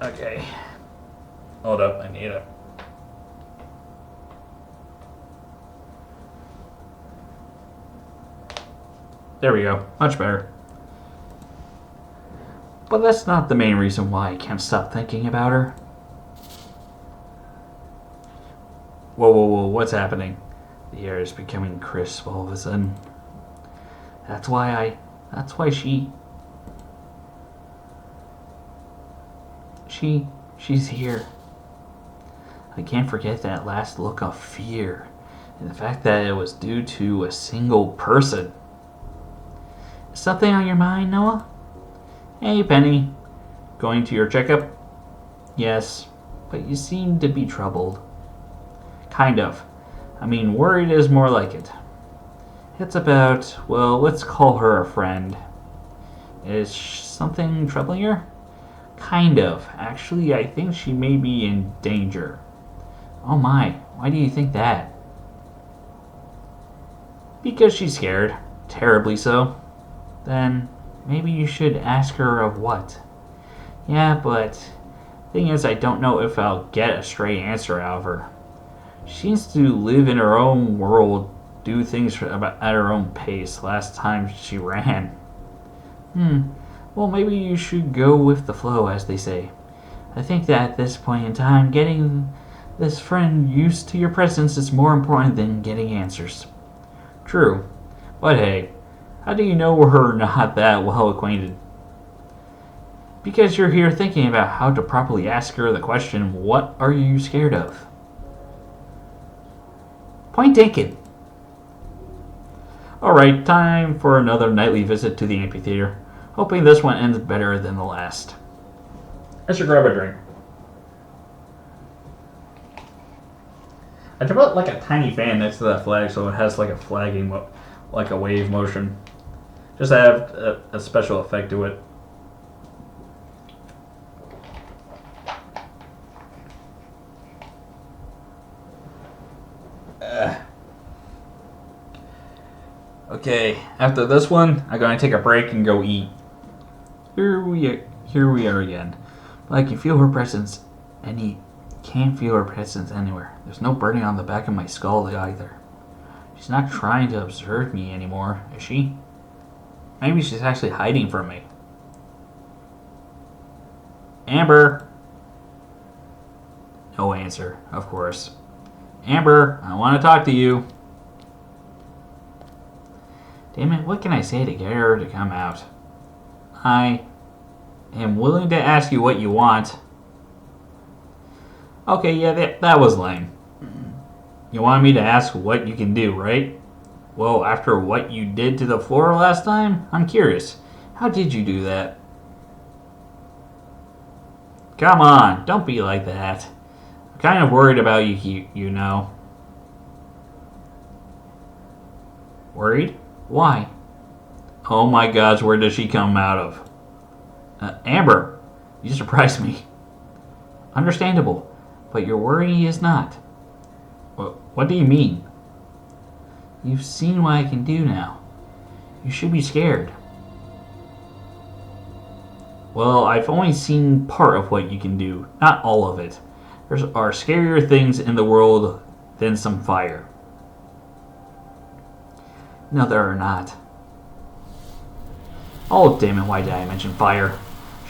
Okay. Hold up, I need it. There we go. Much better. But that's not the main reason why I can't stop thinking about her. Whoa, whoa, whoa, what's happening? The air is becoming crisp all of a sudden. That's why she's here. I can't forget that last look of fear, and the fact that it was due to a single person. Is something on your mind, Noah? Hey, Penny. Going to your checkup? Yes, but you seem to be troubled. Kind of. I mean, worried is more like it. It's about, well, let's call her a friend. Is something troubling her? Kind of. Actually, I think she may be in danger. Oh my, why do you think that? Because she's scared. Terribly so. Then maybe you should ask her of what? Yeah, but thing is, I don't know if I'll get a straight answer out of her. She seems to live in her own world, do things at her own pace. Last time she ran. Well, maybe you should go with the flow, as they say. I think that at this point in time, getting this friend used to your presence is more important than getting answers. True. But hey, how do you know we're not that well acquainted? Because you're here thinking about how to properly ask her the question, what are you scared of? Point taken. Alright, time for another nightly visit to the amphitheater. Hoping this one ends better than the last. I should grab a drink. I put like a tiny fan next to that flag so it has like a flagging, like a wave motion. Just to have a special effect to it. Okay, after this one, I'm going to take a break and go eat. Here we are again. But I can feel her presence, and he can't feel her presence anywhere. There's no burning on the back of my skull either. She's not trying to observe me anymore, is she? Maybe she's actually hiding from me. Amber! No answer, of course. Amber, I want to talk to you. Damn it, what can I say to get her to come out? I am willing to ask you what you want. Okay, yeah, that was lame. You want me to ask what you can do, right? Well, after what you did to the floor last time, I'm curious. How did you do that? Come on, don't be like that. I'm kind of worried about you, you know. Worried? Why? Oh my gosh, where does she come out of? Amber, you surprised me. Understandable, but your worry is not. What do you mean? You've seen what I can do now. You should be scared. Well, I've only seen part of what you can do, not all of it. There are scarier things in the world than some fire. No, there are not. Oh, damn it, why did I mention fire?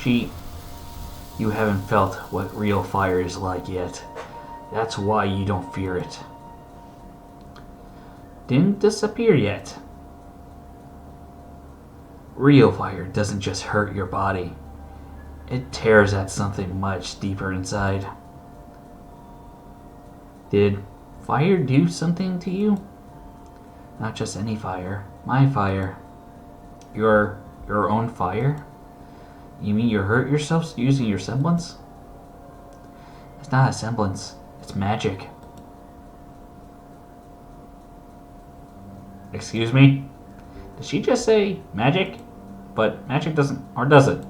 You haven't felt what real fire is like yet. That's why you don't fear it. Didn't disappear yet. Real fire doesn't just hurt your body. It tears at something much deeper inside. Did fire do something to you? Not just any fire. My fire. Your own fire? You mean you hurt yourself using your semblance? It's not a semblance. It's magic. Excuse me? Did she just say magic? But magic doesn't, or does it?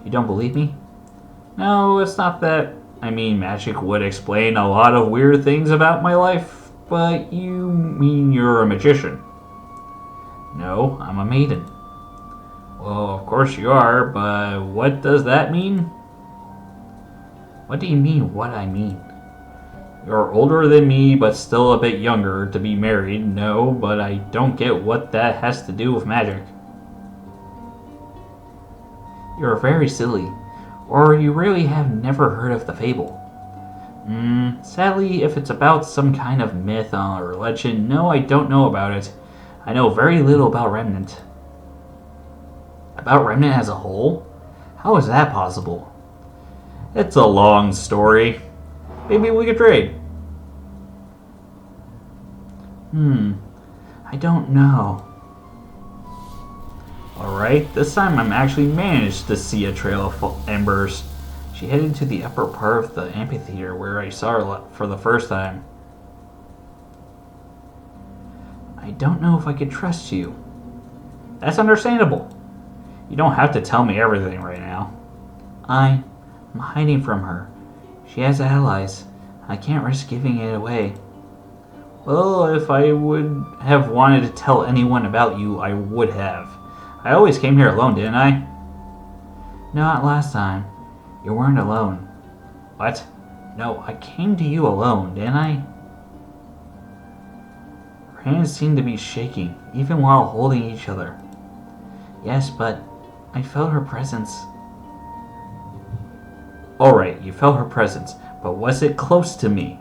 You don't believe me? No, it's not that. I mean, magic would explain a lot of weird things about my life, but you mean you're a magician? No, I'm a maiden. Well, of course you are, but what does that mean? What do you mean, what I mean? You're older than me, but still a bit younger to be married. No, but I don't get what that has to do with magic. You're very silly. Or you really have never heard of the fable. Sadly, if it's about some kind of myth or legend, no, I don't know about it. I know very little about Remnant. About Remnant as a whole? How is that possible? It's a long story. Maybe we could trade. I don't know. Alright, this time I'm actually managed to see a trail of embers. She headed to the upper part of the amphitheater where I saw her for the first time. I don't know if I could trust you. That's understandable. You don't have to tell me everything right now. I'm hiding from her. She has allies. I can't risk giving it away. Well, if I would have wanted to tell anyone about you, I would have. I always came here alone, didn't I? Not last time. You weren't alone. What? No, I came to you alone, didn't I? Her hands seemed to be shaking, even while holding each other. Yes, but I felt her presence. Alright, you felt her presence, but was it close to me?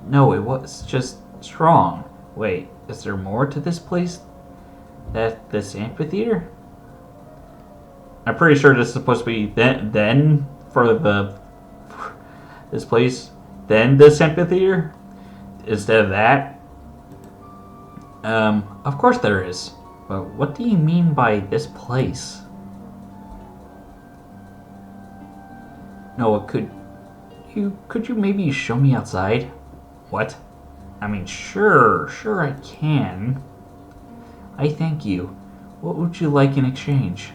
No, it was just strong. Wait, is there more to this place? This amphitheater? I'm pretty sure this is supposed to be then for this place, then this amphitheater instead of that. Of course there is. But what do you mean by this place? Noah, could you maybe show me outside? What? I mean, sure I can. I thank you. What would you like in exchange?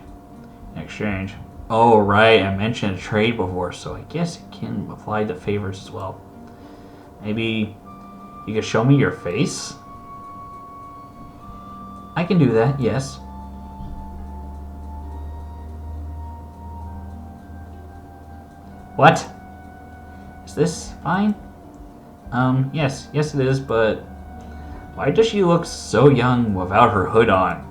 In exchange? Oh, right, I mentioned a trade before, so I guess it can apply to favors as well. Maybe you could show me your face? I can do that, yes. What? Is this fine? Yes it is, but why does she look so young without her hood on?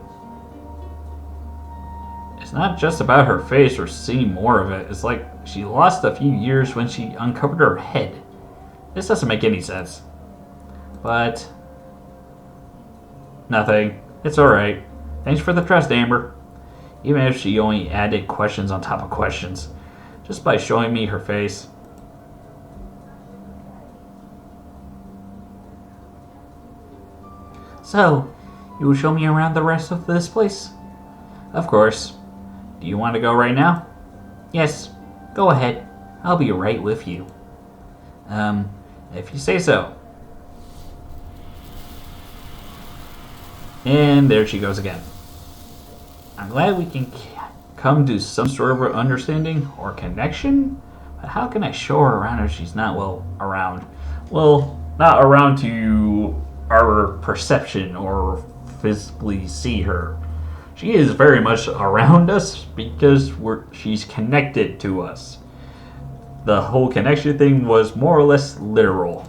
It's not just about her face or seeing more of it. It's like she lost a few years when she uncovered her head. This doesn't make any sense. But nothing. It's alright. Thanks for the trust, Amber. Even if she only added questions on top of questions. Just by showing me her face. So, you will show me around the rest of this place? Of course. Do you want to go right now? Yes, go ahead. I'll be right with you. If you say so. And there she goes again. I'm glad we can come to some sort of understanding or connection, but how can I show her around if she's not, around? Well, not around to our perception or physically see her. She is very much around us because she's connected to us. The whole connection thing was more or less literal.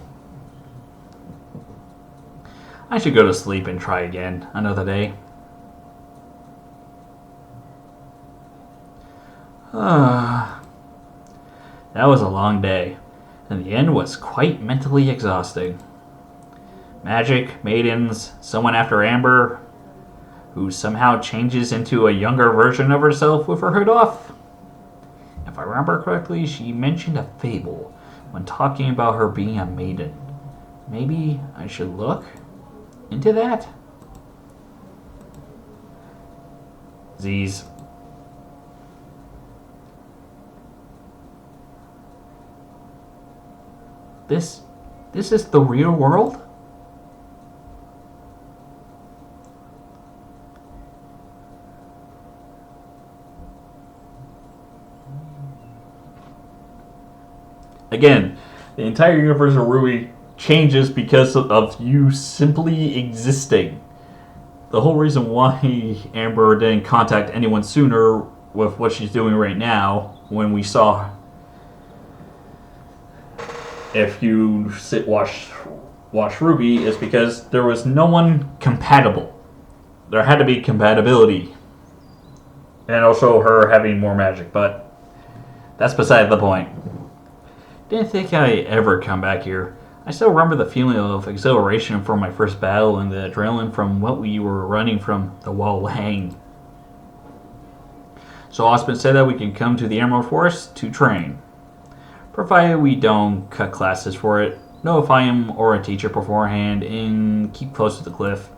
I should go to sleep and try again another day. That was a long day, and the end was quite mentally exhausting. Magic, maidens, someone after Amber, who somehow changes into a younger version of herself with her hood off. If I remember correctly, she mentioned a fable when talking about her being a maiden. Maybe I should look into that? Z's. This is the real world? Again, the entire universe of Rui changes because of you simply existing. The whole reason why Amber didn't contact anyone sooner with what she's doing right now, when we saw if you watch Ruby, is because there was no one compatible. There had to be compatibility, and also her having more magic. But that's beside the point. Didn't think I'd ever come back here. I still remember the feeling of exhilaration from my first battle and the adrenaline from what we were running from the Wall Hang. So it's been said that we can come to the Emerald Forest to train, provided we don't cut classes for it, notify him or a teacher beforehand, and keep close to the cliff.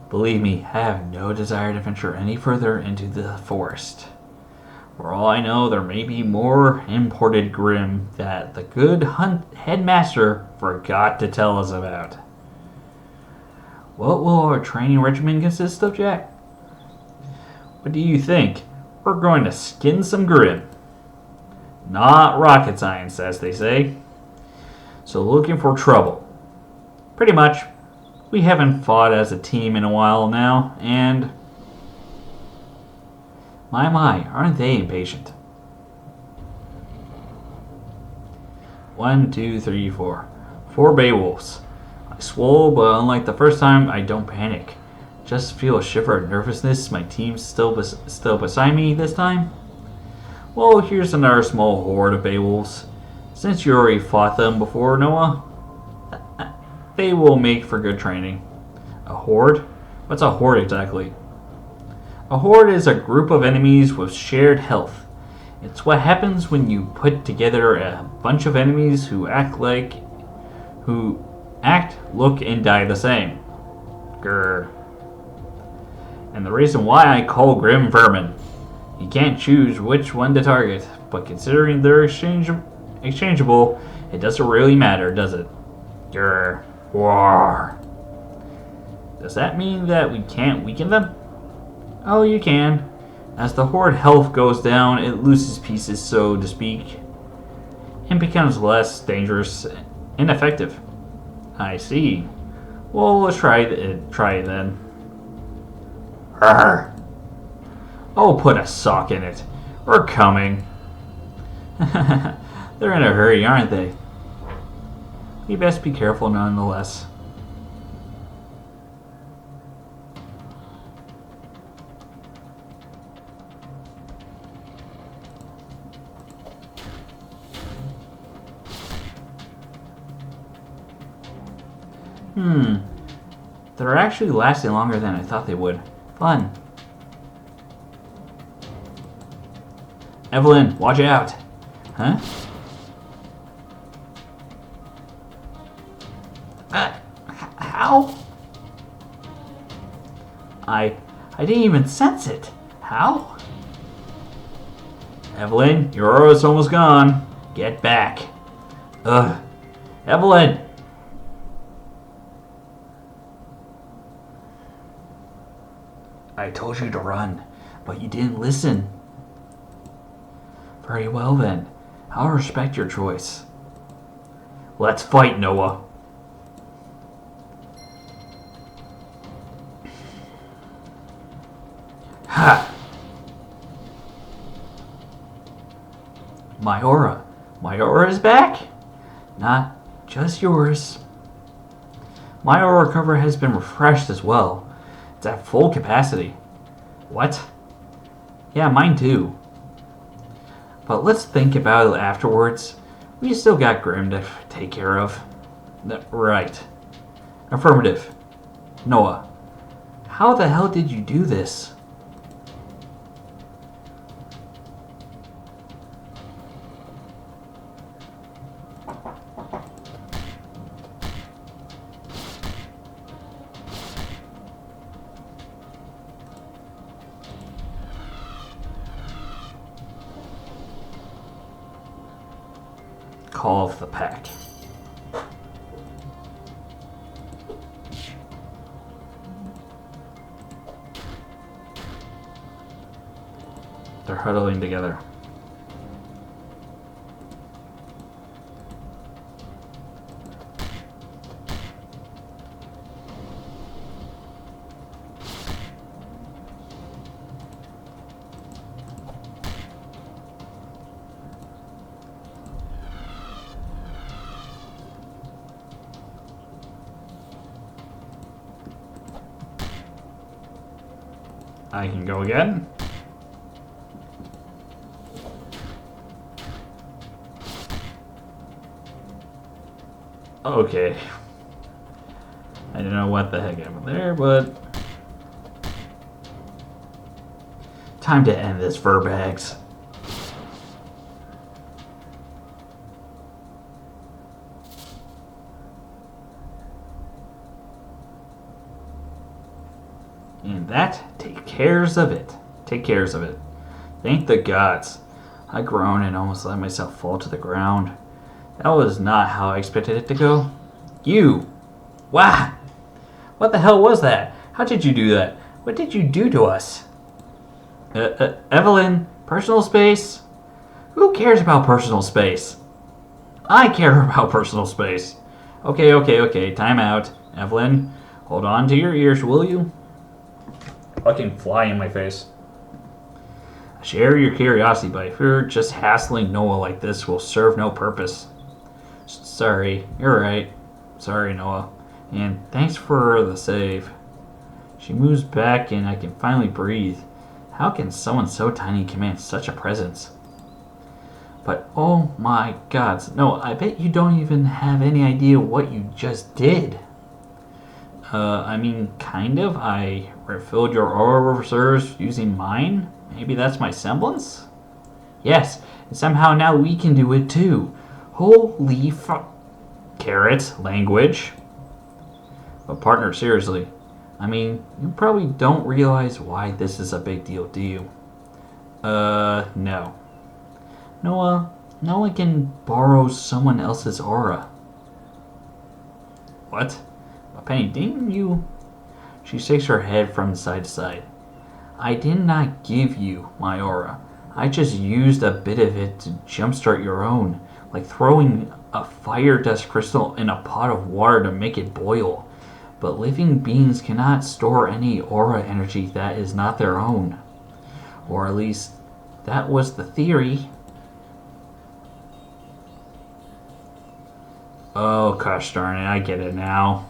Believe me, I have no desire to venture any further into the forest. For all I know, there may be more imported Grim that the good headmaster forgot to tell us about. What will our training regimen consist of, Jack? What do you think? We're going to skin some Grim. Not rocket science, as they say. So looking for trouble. Pretty much. We haven't fought as a team in a while now, and... My, aren't they impatient? 1, 2, 3, 4. 4 Beowulfs. I swore, but unlike the first time, I don't panic. Just feel a shiver of nervousness. My team's still beside me this time. Well, here's another small horde of Beowulfs. Since you already fought them before, Noah, they will make for good training. A horde? What's a horde exactly? A horde is a group of enemies with shared health. It's what happens when you put together a bunch of enemies who act, look, and die the same. Grr. And the reason why I call Grim vermin. You can't choose which one to target, but considering they're exchangeable, it doesn't really matter, does it? Grr. War. Does that mean that we can't weaken them? Oh, you can. As the horde health goes down, it loses pieces, so to speak, and becomes less dangerous and effective. I see. Well, let's try it then. Arr. Oh, put a sock in it. We're coming. They're in a hurry, aren't they? We best be careful nonetheless. They're actually lasting longer than I thought they would. Fun. Evelyn, watch out. Huh? How? I didn't even sense it. How? Evelyn, your aura's almost gone. Get back. Ugh. Evelyn! I told you to run, but you didn't listen. Very well then. I'll respect your choice. Let's fight, Noah. Ha! My aura. My aura is back? Not just yours. My aura cover has been refreshed as well. It's at full capacity. What? Yeah, mine too. But let's think about it afterwards. We still got Grim to take care of. Right. Affirmative. Noah, how the hell did you do this? Call of the pack. They're huddling together. I can go again. Okay. I don't know what the heck happened there, but... time to end this, Furbags. And that takes cares of it. Take cares of it. Thank the gods. I groaned and almost let myself fall to the ground. That was not how I expected it to go. You! Wow! What the hell was that? How did you do that? What did you do to us? Evelyn, personal space? Who cares about personal space? I care about personal space. Okay, time out. Evelyn, hold on to your ears, will you? Fucking fly in my face. I share your curiosity, but if you're just hassling Noah like this will serve no purpose. Sorry, you're right. Sorry, Noah. And thanks for the save. She moves back and I can finally breathe. How can someone so tiny command such a presence? But oh my gods, no, I bet you don't even have any idea what you just did. I mean, kind of. I refilled your aura reserves using mine. Maybe that's my semblance? Yes, and somehow now we can do it too. Holy fuck. Carrot, language. But partner, seriously. I mean, you probably don't realize why this is a big deal, do you? No. Noah, no one can borrow someone else's aura. What? Penny, didn't you? She shakes her head from side to side. I did not give you my aura. I just used a bit of it to jumpstart your own, like throwing a fire dust crystal in a pot of water to make it boil. But living beings cannot store any aura energy that is not their own. Or at least, that was the theory. Oh, gosh darn it, I get it now.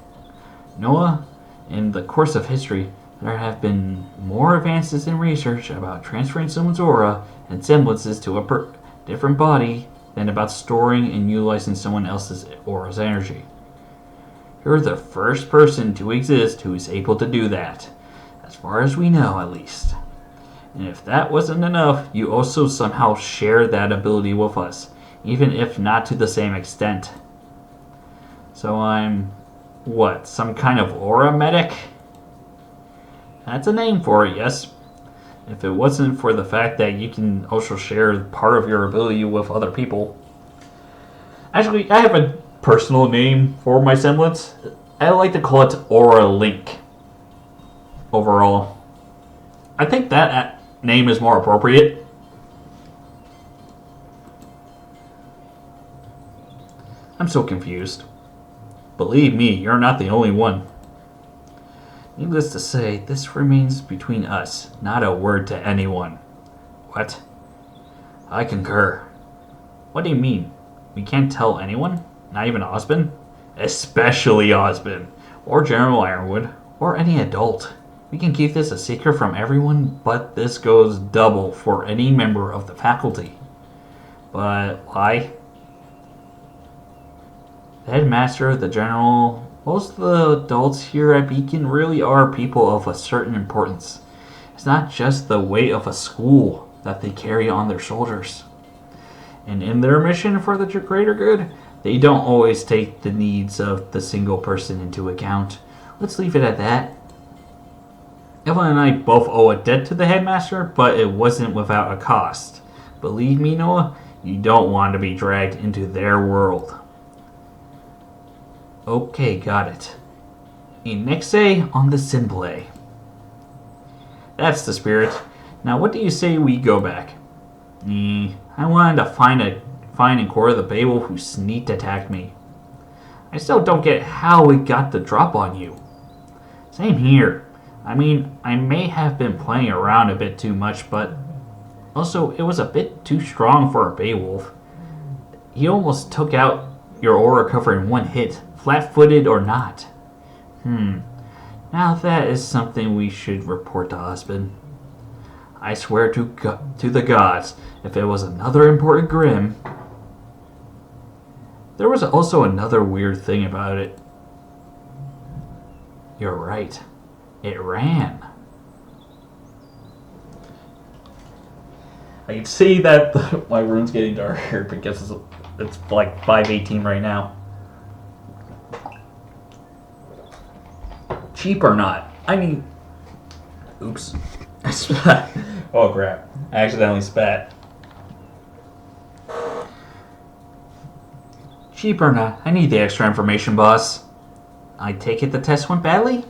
Noah, in the course of history, there have been more advances in research about transferring someone's aura and semblances to a different body than about storing and utilizing someone else's aura's energy. You're the first person to exist who is able to do that, as far as we know at least. And if that wasn't enough, you also somehow share that ability with us, even if not to the same extent. So I'm... what, some kind of aura medic? That's a name for it, yes. If it wasn't for the fact that you can also share part of your ability with other people. Actually, I have a personal name for my semblance. I like to call it Aura Link. Overall. I think that name is more appropriate. I'm so confused. Believe me, you're not the only one. Needless to say, this remains between us, not a word to anyone. What? I concur. What do you mean? We can't tell anyone? Not even Osmond? Especially Osmond, or General Ironwood, or any adult. We can keep this a secret from everyone, but this goes double for any member of the faculty. But why? The headmaster, the general, most of the adults here at Beacon really are people of a certain importance. It's not just the weight of a school that they carry on their shoulders. And in their mission for the greater good, they don't always take the needs of the single person into account. Let's leave it at that. Evelyn and I both owe a debt to the headmaster, but it wasn't without a cost. Believe me, Noah, you don't want to be dragged into their world. Okay, got it. Inexe on the Simple. That's the spirit. Now what do you say we go back? I wanted to find and core the Babel who sneak attacked me. I still don't get how it got the drop on you. Same here. I mean, I may have been playing around a bit too much, but also it was a bit too strong for a Beowulf. He almost took out your aura cover in one hit, flat-footed or not. Now that is something we should report to husband. I swear to the gods, if it was another important Grimm. There was also another weird thing about it. You're right. It ran. I can see that my room's getting darker because it's like 5:18 right now. Cheap or not? I mean, oops. I spat. Oh crap. I accidentally spat. Cheap or not, I need the extra information, boss. I take it the test went badly?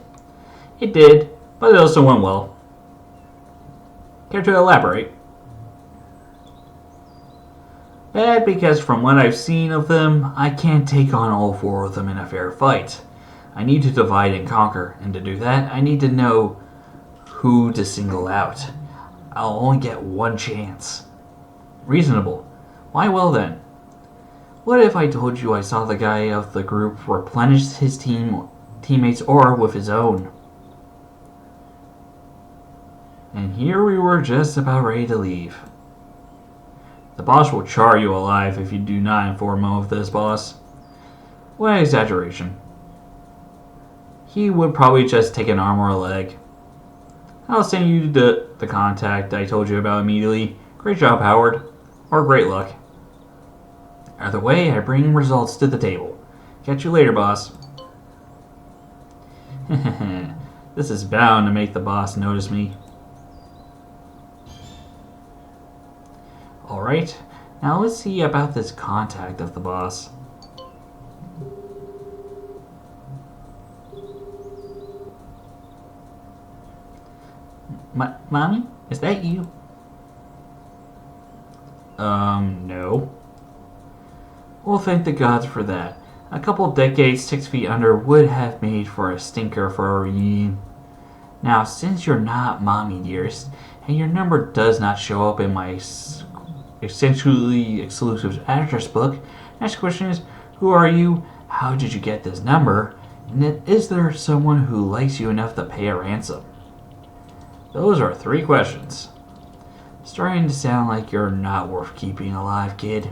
It did, but it also went well. Care to elaborate? Bad because from what I've seen of them, I can't take on all four of them in a fair fight. I need to divide and conquer, and to do that, I need to know who to single out. I'll only get one chance. Reasonable. Why well then? What if I told you I saw the guy of the group replenish his teammates' aura with his own? And here we were just about ready to leave. The boss will char you alive if you do not inform him of this, boss. What exaggeration. He would probably just take an arm or a leg. I'll send you the contact I told you about immediately. Great job, Howard. Or great luck. Either way, I bring results to the table. Catch you later, boss. This is bound to make the boss notice me. Alright, now let's see about this contact of the boss. Mommy? Is that you? No. Well, thank the gods for that. A couple decades 6 feet under would have made for a stinker for a reunion. Now, since you're not Mommy, dearest, and your number does not show up in my essentially exclusive address book, next question is, who are you? How did you get this number? And is there someone who likes you enough to pay a ransom? Those are 3 questions. Starting to sound like you're not worth keeping alive, kid.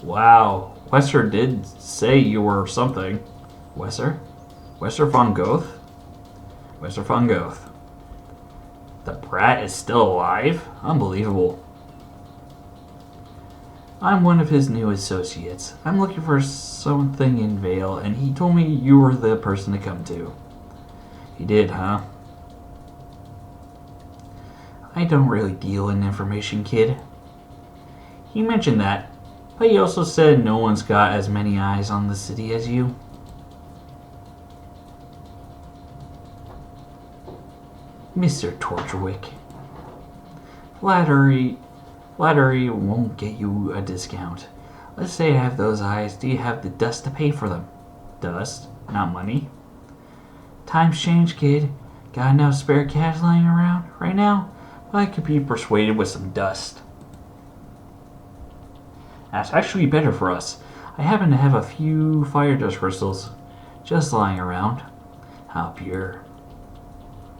Wow, Wesser did say you were something. Wesser? Wesser von Goth? Wesser von Goth. The brat is still alive? Unbelievable. I'm one of his new associates. I'm looking for something in Vale, and he told me you were the person to come to. He did, huh? I don't really deal in information, kid. He mentioned that, but he also said no one's got as many eyes on the city as you. Mr. Torchwick. Flattery won't get you a discount. Let's say I have those eyes. Do you have the dust to pay for them? Dust, not money. Times change, kid. Got enough spare cash lying around right now? Well, I could be persuaded with some dust. That's actually better for us. I happen to have a few fire dust crystals just lying around. How pure.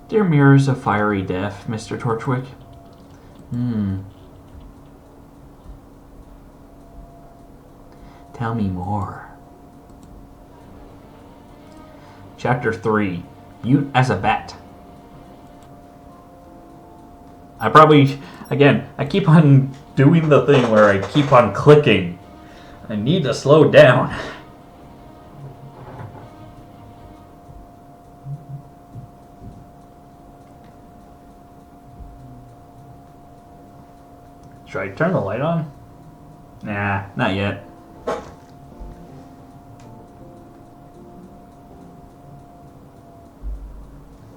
They're mirrors of fiery death, Mr. Torchwick. Tell me more. Chapter 3. Mute as a bat. I keep on doing the thing where I keep on clicking. I need to slow down. Should I turn the light on? Nah, not yet.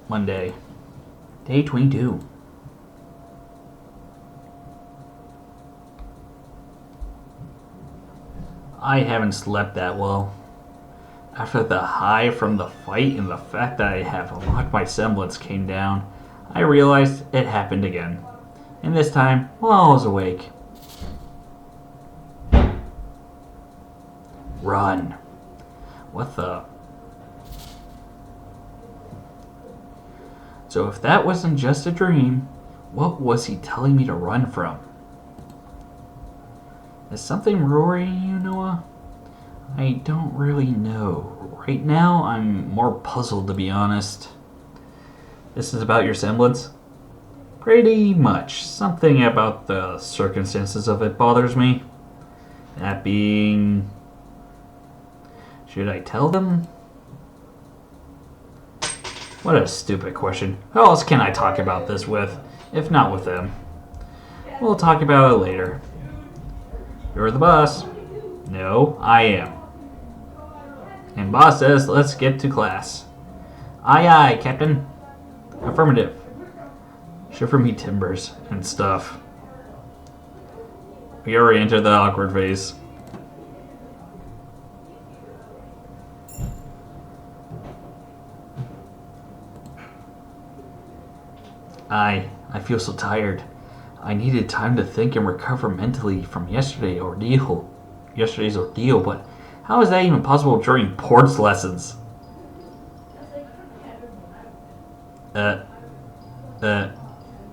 Monday. Day 22. I haven't slept that well. After the high from the fight and the fact that I have unlocked my semblance came down, I realized it happened again. And this time, while I was awake. Run. What the? So if that wasn't just a dream, what was he telling me to run from? Is something worrying you, Noah? I don't really know. Right now, I'm more puzzled, to be honest. This is about your semblance? Pretty much. Something about the circumstances of it bothers me. That being... Should I tell them? What a stupid question. Who else can I talk about this with, if not with them? We'll talk about it later. You're the boss. No, I am. And boss says, let's get to class. Aye, aye, Captain. Affirmative. Shiver me timbers and stuff. We already entered the awkward phase. I feel so tired. I needed time to think and recover mentally from yesterday's ordeal, but how is that even possible during ports lessons?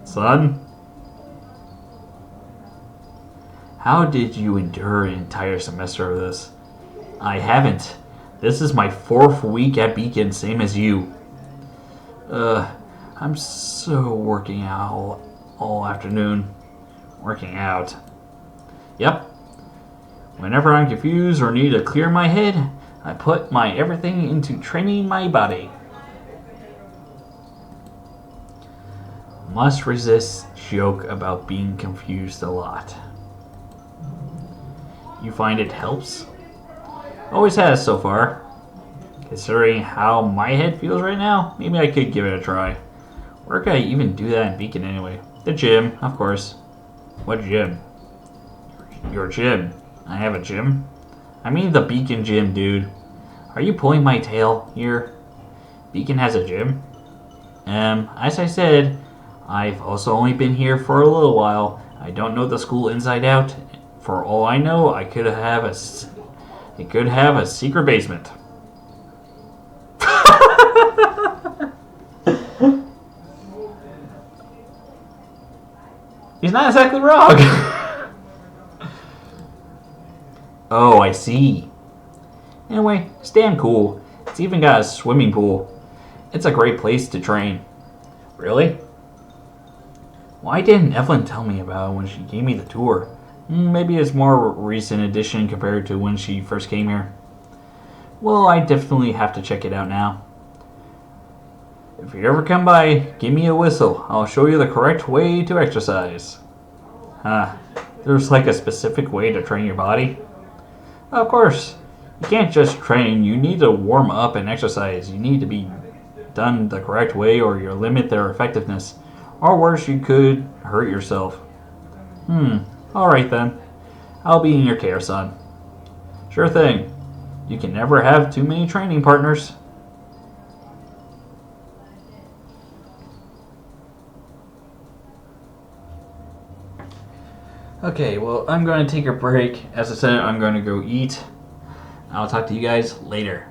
Son? How did you endure an entire semester of this? I haven't. This is my 4th week at Beacon, same as you. I'm so working out all afternoon. Working out. Yep. Whenever I'm confused or need to clear my head, I put my everything into training my body. Must resist joke about being confused a lot. You find it helps? Always has so far. Considering how my head feels right now, maybe I could give it a try. Where could I even do that in Beacon anyway? The gym, of course. What gym? Your gym. I have a gym? I mean the Beacon gym, dude. Are you pulling my tail here? Beacon has a gym? As I said, I've also only been here for a little while. I don't know the school inside out. For all I know, it could have a secret basement. He's not exactly wrong. Oh, I see. Anyway, it's damn cool. It's even got a swimming pool. It's a great place to train. Really? Why didn't Evelyn tell me about it when she gave me the tour? Maybe it's more recent addition compared to when she first came here. Well, I definitely have to check it out now. If you ever come by, give me a whistle. I'll show you the correct way to exercise. There's like a specific way to train your body? Of course. You can't just train. You need to warm up and exercise. You need to be done the correct way or you'll limit their effectiveness. Or worse, you could hurt yourself. Alright then. I'll be in your care, son. Sure thing. You can never have too many training partners. Okay, well, I'm going to take a break. As I said, I'm going to go eat. I'll talk to you guys later.